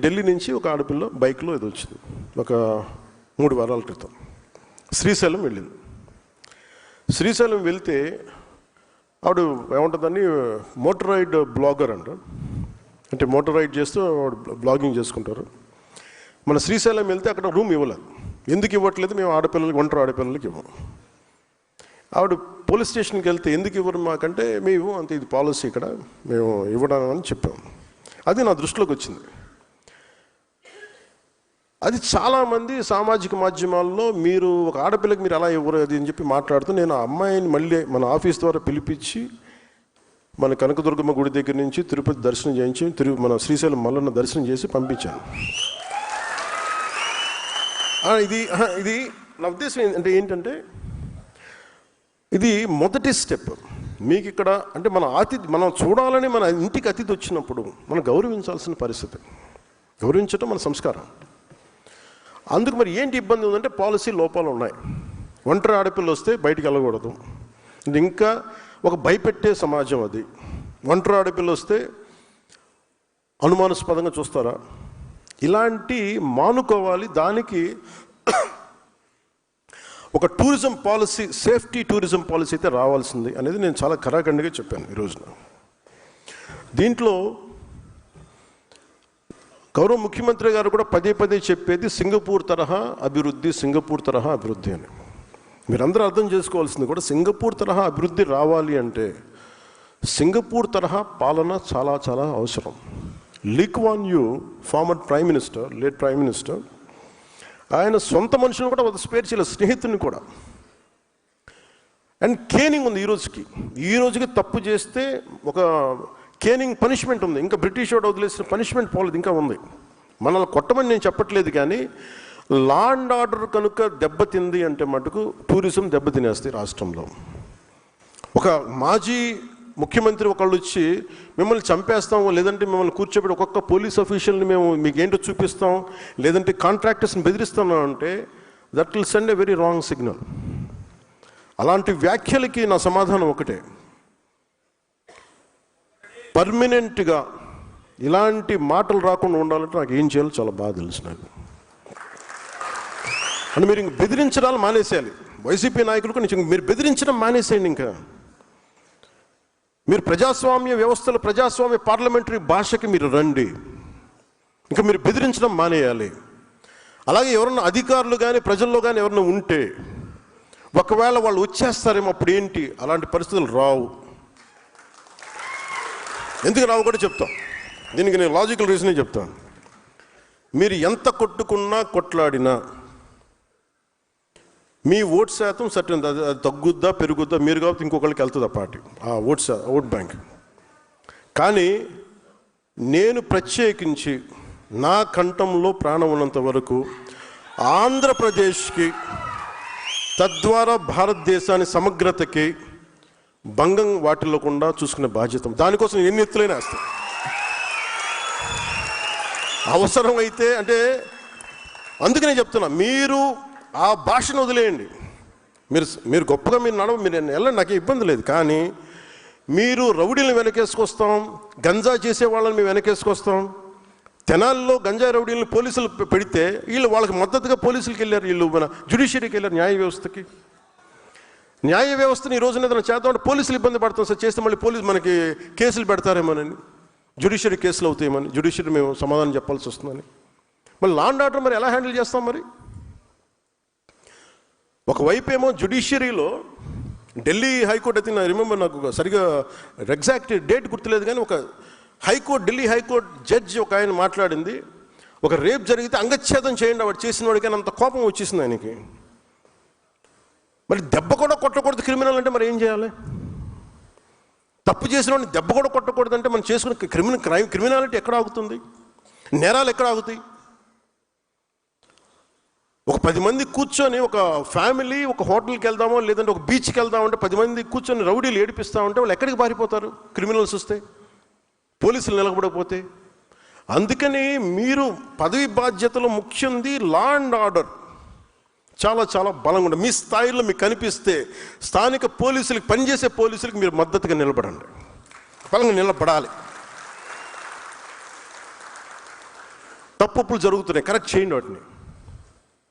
ఢిల్లీ నుంచి ఒక ఆడపిల్ల బైక్లో ఏదో వచ్చింది ఒక 3 వారాల క్రితం. శ్రీశైలం వెళ్ళింది. శ్రీశైలం వెళ్తే ఆవిడ ఏముంటుందని మోటరైడ్ బ్లాగర్ అంట, అంటే మోటార్ రైడ్ చేస్తూ బ్లాగింగ్ చేసుకుంటారు. మన శ్రీశైలం వెళ్తే అక్కడ రూమ్ ఇవ్వలేదు. ఎందుకు ఇవ్వట్లేదు? మేము ఆడపిల్లలకి, ఒంటరి ఆడపిల్లలకి ఇవ్వము. ఆవిడ పోలీస్ స్టేషన్కి వెళ్తే ఎందుకు ఇవ్వరు మాకంటే, మేము అంతే, ఇది పాలసీ ఇక్కడ, మేము ఇవ్వడం అని చెప్పాము. అది నా దృష్టిలోకి వచ్చింది. అది చాలామంది సామాజిక మాధ్యమాల్లో మీరు ఒక ఆడపిల్లకి మీరు అలా ఇవ్వరు అది అని చెప్పి మాట్లాడుతూ, నేను ఆ అమ్మాయిని మళ్ళీ మన ఆఫీస్ ద్వారా పిలిపించి మన కనకదుర్గమ్మ గుడి దగ్గర నుంచి తిరుపతి దర్శనం చేయించి మన శ్రీశైలం మల్లన్న దర్శనం చేసి పంపించాను. ఇది నా ఉద్దేశం ఏంటంటే ఇది మొదటి స్టెప్. మీకు ఇక్కడ అంటే మనం చూడాలని మన ఇంటికి అతిథి వచ్చినప్పుడు మనం గౌరవించాల్సిన పరిస్థితి. గౌరవించడం మన సంస్కారం. అందుకు మరి ఏంటి ఇబ్బంది ఉందంటే పాలసీ లోపాలు ఉన్నాయి. ఒంటరి ఆడపిల్ల వస్తే బయటికి వెళ్ళకూడదు. ఇంకా ఒక భయపెట్టే సమాజం అది. ఒంటరి ఆడపిల్ల వస్తే అనుమానాస్పదంగా చూస్తారా, ఇలాంటి మానుకోవాలి. దానికి ఒక tourism policy, safety tourism policy అయితే రావాల్సింది అనేది నేను చాలా ఖరాఖండిగా చెప్పాను ఈ రోజున. దీంట్లో గౌరవ ముఖ్యమంత్రి గారు కూడా పదే పదే చెప్పేది సింగపూర్ తరహా అభివృద్ధి, సింగపూర్ తరహా అభివృద్ధి అని. మీరందరూ అర్థం చేసుకోవాల్సింది కూడా, సింగపూర్ తరహా అభివృద్ధి రావాలి అంటే సింగపూర్ తరహా పాలన చాలా చాలా అవసరం. Lee Kuan Yew, former prime minister, late prime minister, ఆయన సొంత మనుషులను కూడా స్పేర్ చేయలేదు, స్నేహితుని కూడా. అండ్ కేనింగ్ ఉంది ఈ రోజుకి తప్పు చేస్తే ఒక కేనింగ్ పనిష్మెంట్ ఉంది. ఇంకా బ్రిటిష్ వాడు వదిలేసిన పనిష్మెంట్ పోలేదు, ఇంకా ఉంది. మనల్ని కొట్టమని నేను చెప్పట్లేదు, కానీ లా అండ్ ఆర్డర్ కనుక దెబ్బతింది అంటే మటుకు టూరిజం దెబ్బతినేస్తాయి రాష్ట్రంలో. ఒక మాజీ ముఖ్యమంత్రి ఒకళ్ళు వచ్చి మిమ్మల్ని చంపేస్తాం, లేదంటే మిమ్మల్ని కూర్చోబెట్టి ఒక్కొక్క పోలీస్ అఫీషియల్ని మేము మీకు ఏంటో చూపిస్తాం, లేదంటే కాంట్రాక్టర్స్ని బెదిరిస్తాం అంటే that will send a very wrong signal. అలాంటి వ్యాఖ్యలకి నా సమాధానం ఒకటే, పర్మనెంట్గా ఇలాంటి మాటలు రాకుండా ఉండాలంటే నాకు ఏం చేయాలో చాలా బాగా తెలుసు నాకు. అని మీరు ఇంక బెదిరించడాలు మానేసేయాలి. వైసీపీ నాయకులకు మీరు బెదిరించడం మానేసేయండి. ఇంకా మీరు ప్రజాస్వామ్య వ్యవస్థలు, ప్రజాస్వామ్య పార్లమెంటరీ భాషకి మీరు రండి. ఇంకా మీరు బెదిరించడం మానేయాలి. అలాగే ఎవరన్నా అధికారులు కానీ ప్రజల్లో కానీ ఎవరన్నా ఉంటే ఒకవేళ వాళ్ళు వచ్చేస్తారేమో, అప్పుడు ఏంటి? అలాంటి పరిస్థితులు రావు. ఎందుకు రావు కూడా చెప్తాం. దీనికి నేను లాజికల్ రీజనే చెప్తాను. మీరు ఎంత కొట్టుకున్నా కొట్లాడినా మీ ఓట్ శాతం సర్టన్, అది తగ్గుద్దా పెరుగుద్దా మీరు కాబట్టి ఇంకొకరికి వెళ్తుంది ఆ పార్టీ, ఆ ఓట్ బ్యాంక్. కానీ నేను ప్రత్యేకించి నా కంఠంలో ప్రాణం ఉన్నంత వరకు ఆంధ్రప్రదేశ్కి, తద్వారా భారతదేశాన్ని సమగ్రతకి భంగం వాటిల్లకుండా చూసుకునే బాధ్యత. దానికోసం ఎన్ని ఎత్తులైనా వేస్తాం. అవసరం అయితే అంటే అందుకనే చెప్తున్నా, మీరు ఆ భాషను వదిలేయండి. మీరు గొప్పగా మీరు వెళ్ళండి, నాకే ఇబ్బంది లేదు. కానీ మీరు రౌడీలను వెనకేసుకొస్తాం, గంజా చేసే వాళ్ళని మేము వెనకేసుకొస్తాం. తెనాల్లో గంజా రౌడీలను పోలీసులు పెడితే వీళ్ళు వాళ్ళకి మద్దతుగా పోలీసులకి వెళ్ళారు, వీళ్ళు మన జ్యుడిషియరీకి వెళ్ళారు, న్యాయ వ్యవస్థకి. న్యాయ వ్యవస్థని ఈ రోజున ఏదైనా చేద్దామంటే పోలీసులు ఇబ్బంది పడతాం సార్, చేస్తే మళ్ళీ పోలీసు మనకి కేసులు పెడతారేమోనని, జ్యుడిషియరీ కేసులు అవుతాయేమని, జ్యుడిషియరీ మేము సమాధానం చెప్పాల్సి వస్తుందని. మళ్ళీ లా అండ్ ఆర్డర్ మరి ఎలా హ్యాండిల్ చేస్తాం? మరి ఒకవైపు ఏమో జ్యుడిషియరీలో ఢిల్లీ హైకోర్టు అయితే, నాకు రిమెంబర్, నాకు సరిగా ఎగ్జాక్ట్ డేట్ గుర్తులేదు, కానీ ఒక ఢిల్లీ హైకోర్టు జడ్జి ఒక ఆయన మాట్లాడింది, ఒక రేప్ జరిగితే అంగచ్ఛేదం చేయండి వాడు చేసిన వాడికి, అంత కోపం వచ్చేసింది ఆయనకి. మరి దెబ్బ కూడా కొట్టకూడదు క్రిమినల్ అంటే మరి ఏం చేయాలి? తప్పు చేసిన వాడిని దెబ్బ కూడా కొట్టకూడదు అంటే మనం చేసుకునే క్రిమినాలిటీ ఎక్కడ ఆగుతుంది? నేరాలు ఎక్కడ ఆగుతాయి? ఒక 10 మంది కూర్చొని, ఒక ఫ్యామిలీ ఒక హోటల్కి వెళ్దామో లేదంటే ఒక బీచ్కి వెళ్దామంటే 10 మంది కూర్చొని రౌడీలు ఏడిపిస్తామంటే వాళ్ళు ఎక్కడికి పారిపోతారు? క్రిమినల్స్ వస్తే, పోలీసులు నిలబడకపోతే. అందుకని మీరు పదవి బాధ్యతలో ముఖ్యంది లా అండ్ ఆర్డర్ చాలా చాలా బలంగా ఉంటుంది. మీ స్థాయిలో మీకు కనిపిస్తే స్థానిక పోలీసులకు, పనిచేసే పోలీసులకు మీరు మద్దతుగా నిలబడండి, బలంగా నిలబడాలి. తప్పులు జరుగుతున్నాయి, కరెక్ట్ చేయండి వాటిని.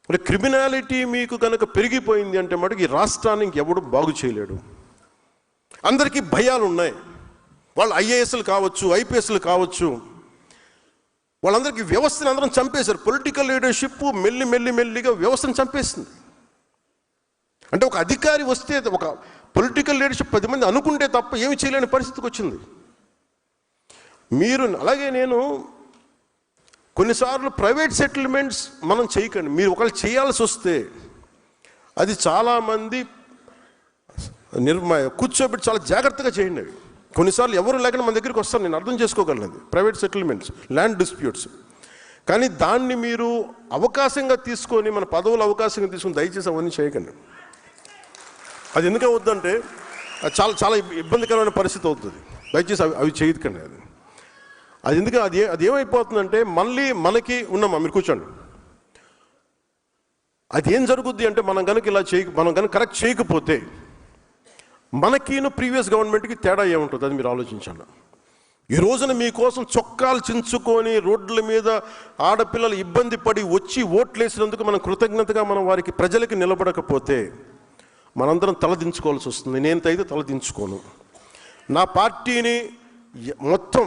అంటే క్రిమినాలిటీ మీకు కనుక పెరిగిపోయింది అంటే మటుకు ఈ రాష్ట్రాన్ని ఇంకెవడు బాగు చేయలేడు. అందరికీ భయాలు ఉన్నాయి. వాళ్ళు ఐఏఎస్లు కావచ్చు, ఐపీఎస్లు కావచ్చు, వాళ్ళందరికీ వ్యవస్థను అందరం చంపేశారు. పొలిటికల్ లీడర్షిప్ మెల్లిగా వ్యవస్థను చంపేస్తుంది. అంటే ఒక అధికారి వస్తే, ఒక పొలిటికల్ లీడర్షిప్ 10 మంది అనుకుంటే తప్ప ఏమి చేయలేని పరిస్థితికి వచ్చింది. మీరు అలాగే నేను కొన్నిసార్లు ప్రైవేట్ సెటిల్మెంట్స్ మనం చేయకండి. మీరు ఒకళ్ళు చేయాల్సి వస్తే అది చాలామంది కూర్చోబెట్టి చాలా జాగ్రత్తగా చేయండి. అవి కొన్నిసార్లు ఎవరు లేకుండా మన దగ్గరికి వస్తారు, నేను అర్థం చేసుకోగలను. అది ప్రైవేట్ సెటిల్మెంట్స్, ల్యాండ్ డిస్ప్యూట్స్. కానీ దాన్ని మీరు అవకాశంగా తీసుకొని, మన పదవులు అవకాశంగా తీసుకొని దయచేసి అవన్నీ చేయకండి. అది ఎందుకు అవుతుందంటే చాలా చాలా ఇబ్బందికరమైన పరిస్థితి అవుతుంది. దయచేసి అవి చేయకండి. అది ఎందుకు అది ఏమైపోతుందంటే మళ్ళీ మనకి ఉన్నామా, మీరు కూర్చోండి, అది ఏం జరుగుద్ది అంటే మనం కనుక మనం కనుక కరెక్ట్ చేయకపోతే మనకిను ప్రీవియస్ గవర్నమెంట్కి తేడా ఏముంటుంది అది మీరు ఆలోచించండి. ఈ రోజున మీకోసం చొక్కాలు చించుకొని రోడ్ల మీద ఆడపిల్లలు ఇబ్బంది పడి వచ్చి ఓట్లేసినందుకు మనం కృతజ్ఞతగా మనం వారికి ప్రజలకి నిలబడకపోతే మనందరం తలదించుకోవాల్సి వస్తుంది. నేనైతే తలదించుకోను. నా పార్టీని మొత్తం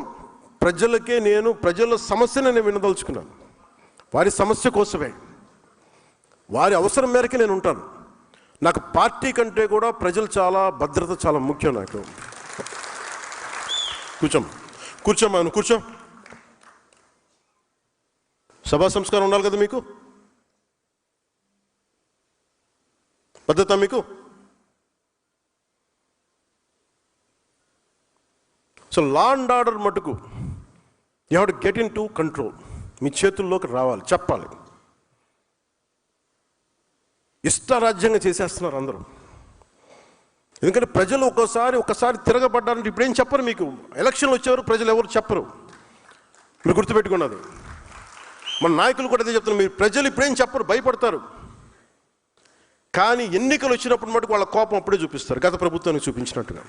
ప్రజలకే, ప్రజల సమస్యని నేను వినదలుచుకున్నాను. వారి సమస్య కోసమే, వారి అవసరం మేరకే నేను ఉంటాను. నాకు పార్టీ కంటే కూడా ప్రజలు చాలా, భద్రత చాలా ముఖ్యం నాకు. కూర్చోమ్మా, కూర్చో. సభా సంస్కారం ఉండాలి కదా మీకు, భద్రత మీకు. సో లా అండ్ ఆర్డర్ మటుకు you have to get in to control. మీ చేతుల్లోకి రావాలి, చెప్పాలి. ఇష్టారాజ్యంగా చేసేస్తున్నారు అందరూ. ఎందుకంటే ప్రజలు ఒకసారి తిరగబడ్డారంటే ఇప్పుడేం చెప్పరు మీకు. ఎలక్షన్లు వచ్చేవారు ప్రజలు ఎవరు చెప్పరు, మీరు గుర్తుపెట్టుకున్నది. మన నాయకులు కూడా అదే చెప్తున్నారు, మీరు ప్రజలు ఇప్పుడేం చెప్పరు, భయపడతారు. కానీ ఎన్నికలు వచ్చినప్పుడు మటుకు వాళ్ళ కోపం అప్పుడే చూపిస్తారు, గత ప్రభుత్వానికి చూపించినట్టుగా.